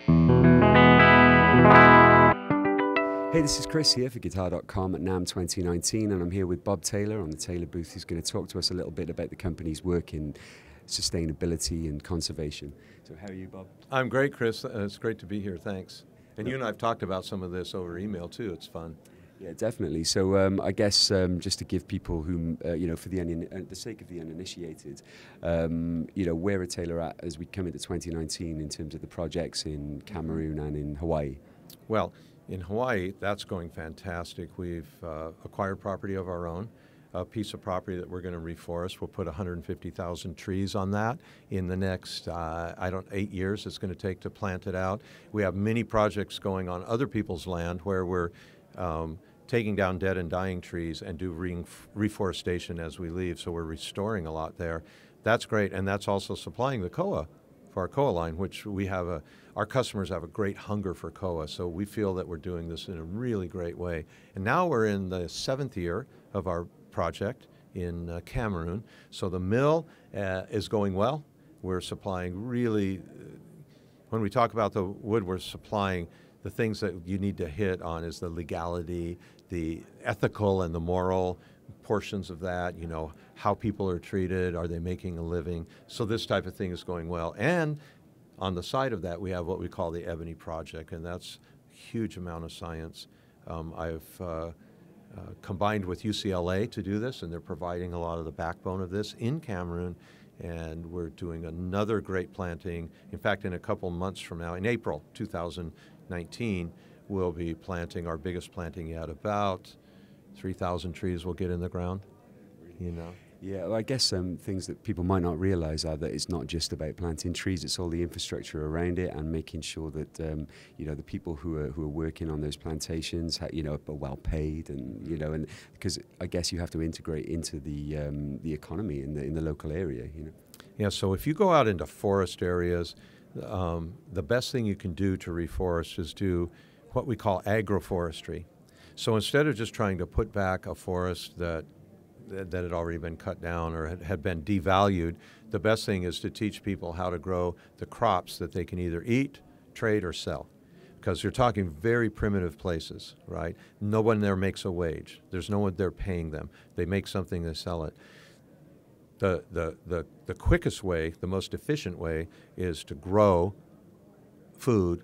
Hey, this is Chris here for Guitar.com at NAMM 2019, and I'm here with Bob Taylor on the Taylor booth, who's going to talk to us a little bit about the company's work in sustainability and conservation. So how are you, Bob? I'm great, Chris. It's great to be here. Thanks. And you and I have talked about some of this over email, too. It's fun. Yeah, definitely. So I guess just to give people who, for the sake of the uninitiated, where are Taylor at as we come into 2019 in terms of the projects in Cameroon and in Hawaii? Well, in Hawaii, that's going fantastic. We've acquired property of our own, a piece of property that we're going to reforest. We'll put 150,000 trees on that in the next, 8 years it's going to take to plant it out. We have many projects going on other people's land where we're taking down dead and dying trees and do reforestation as we leave, so we're restoring a lot there. That's great, and that's also supplying the koa for our koa line, which we have our customers have a great hunger for koa, so we feel that we're doing this in a really great way. And now we're in the 7th year of our project in Cameroon, so the mill is going well. We're supplying really, when we talk about the wood, we're supplying the things that you need to hit on is the legality, the ethical and the moral portions of that, how people are treated, are they making a living? So this type of thing is going well. And on the side of that, we have what we call the Ebony Project, and that's a huge amount of science. I've combined with UCLA to do this, and they're providing a lot of the backbone of this in Cameroon, and we're doing another great planting. In fact, in a couple months from now, in April 2019, we'll be planting our biggest planting yet. About 3,000 trees will get in the ground, Yeah, well, I guess things that people might not realize are that it's not just about planting trees, it's all the infrastructure around it and making sure that, the people who are working on those plantations, are well paid and, and because I guess you have to integrate into the economy in the local area, Yeah, so if you go out into forest areas, the best thing you can do to reforest is do what we call agroforestry. So instead of just trying to put back a forest that had already been cut down or had been devalued, the best thing is to teach people how to grow the crops that they can either eat, trade, or sell. Because you're talking very primitive places, right? No one there makes a wage. There's no one there paying them. They make something, they sell it. The quickest way, the most efficient way, is to grow food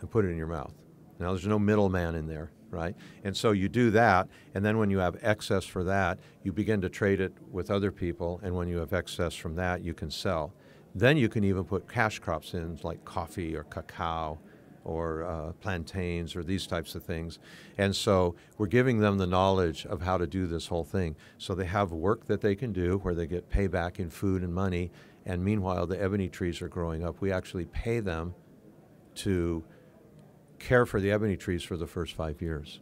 and put it in your mouth. Now, there's no middleman in there, right? And so you do that, and then when you have excess for that, you begin to trade it with other people, and when you have excess from that, you can sell. Then you can even put cash crops in, like coffee or cacao or plantains or these types of things. And so we're giving them the knowledge of how to do this whole thing. So they have work that they can do where they get payback in food and money, and meanwhile the ebony trees are growing up. We actually pay them to care for the ebony trees for the first 5 years.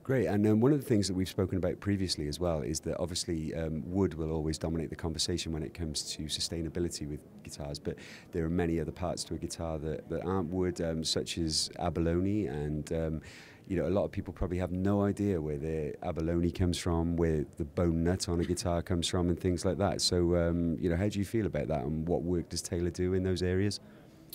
Great, and one of the things that we've spoken about previously as well is that obviously wood will always dominate the conversation when it comes to sustainability with guitars, but there are many other parts to a guitar that aren't wood, such as abalone, and a lot of people probably have no idea where the abalone comes from, where the bone nut on a guitar comes from, and things like that. So, how do you feel about that, and what work does Taylor do in those areas?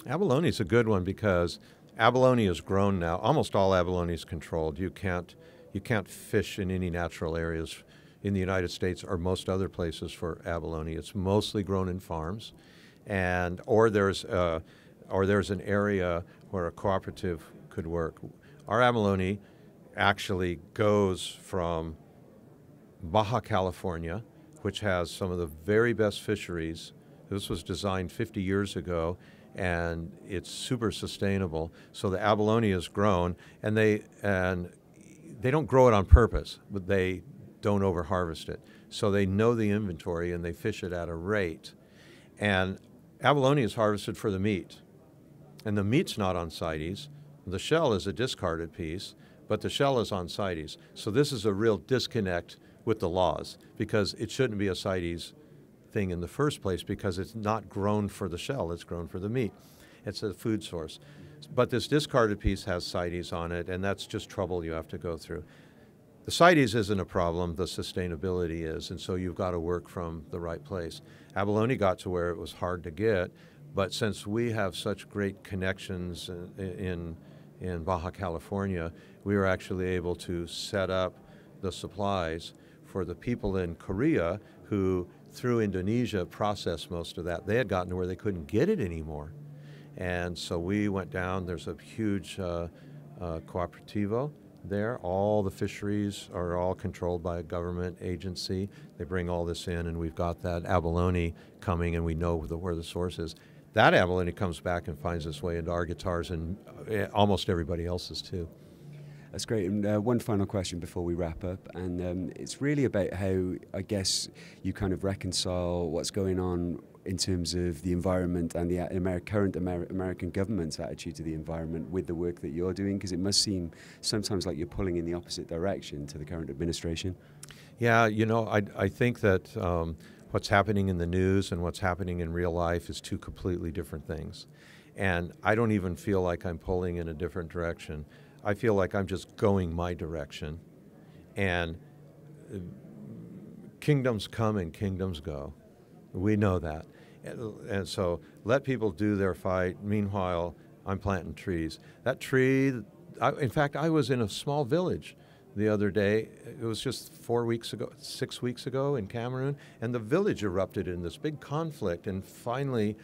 Abalone is a good one because abalone is grown now. Almost all abalone is controlled. You can't fish in any natural areas in the United States or most other places for abalone. It's mostly grown in farms, or there's an area where a cooperative could work. Our abalone actually goes from Baja California, which has some of the very best fisheries. This was designed 50 years ago, and it's super sustainable. So the abalone is grown, and they don't grow it on purpose, but they don't over-harvest it. So they know the inventory, and they fish it at a rate. And abalone is harvested for the meat, and the meat's not on CITES. The shell is a discarded piece, but the shell is on CITES. So this is a real disconnect with the laws, because it shouldn't be a CITES thing in the first place, because it's not grown for the shell, it's grown for the meat. It's a food source. But this discarded piece has CITES on it, and that's just trouble you have to go through. The CITES isn't a problem, the sustainability is, and so you've got to work from the right place. Abalone got to where it was hard to get, But since we have such great connections in Baja California, we were actually able to set up the supplies for the people in Korea who, through Indonesia, processed most of that. They had gotten to where they couldn't get it anymore. And so we went down. There's a huge cooperativo there. All the fisheries are all controlled by a government agency. They bring all this in, and we've got that abalone coming, and we know where the source is. That abalone comes back and finds its way into our guitars and almost everybody else's too. That's great. And one final question before we wrap up, and it's really about how, I guess, you kind of reconcile what's going on in terms of the environment and the current American government's attitude to the environment with the work that you're doing, because it must seem sometimes like you're pulling in the opposite direction to the current administration. Yeah, I think that what's happening in the news and what's happening in real life is two completely different things. And I don't even feel like I'm pulling in a different direction. I feel like I'm just going my direction. And kingdoms come and kingdoms go. We know that. And so let people do their fight. Meanwhile, I'm planting trees. That tree, in fact, I was in a small village the other day. It was just 6 weeks ago in Cameroon, and the village erupted in this big conflict. And finally,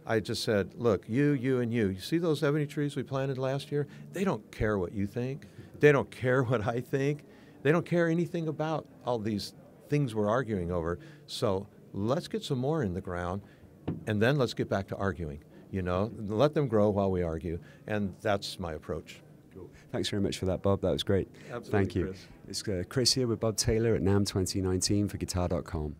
I just said, look, you, and you see those ebony trees we planted last year? They don't care what you think. They don't care what I think. They don't care anything about all these things we're arguing over. So let's get some more in the ground, and then let's get back to arguing. Let them grow while we argue. And that's my approach. Cool. Thanks very much for that, Bob. That was great. Absolutely, Thank you. Chris. It's Chris here with Bob Taylor at NAMM 2019 for Guitar.com.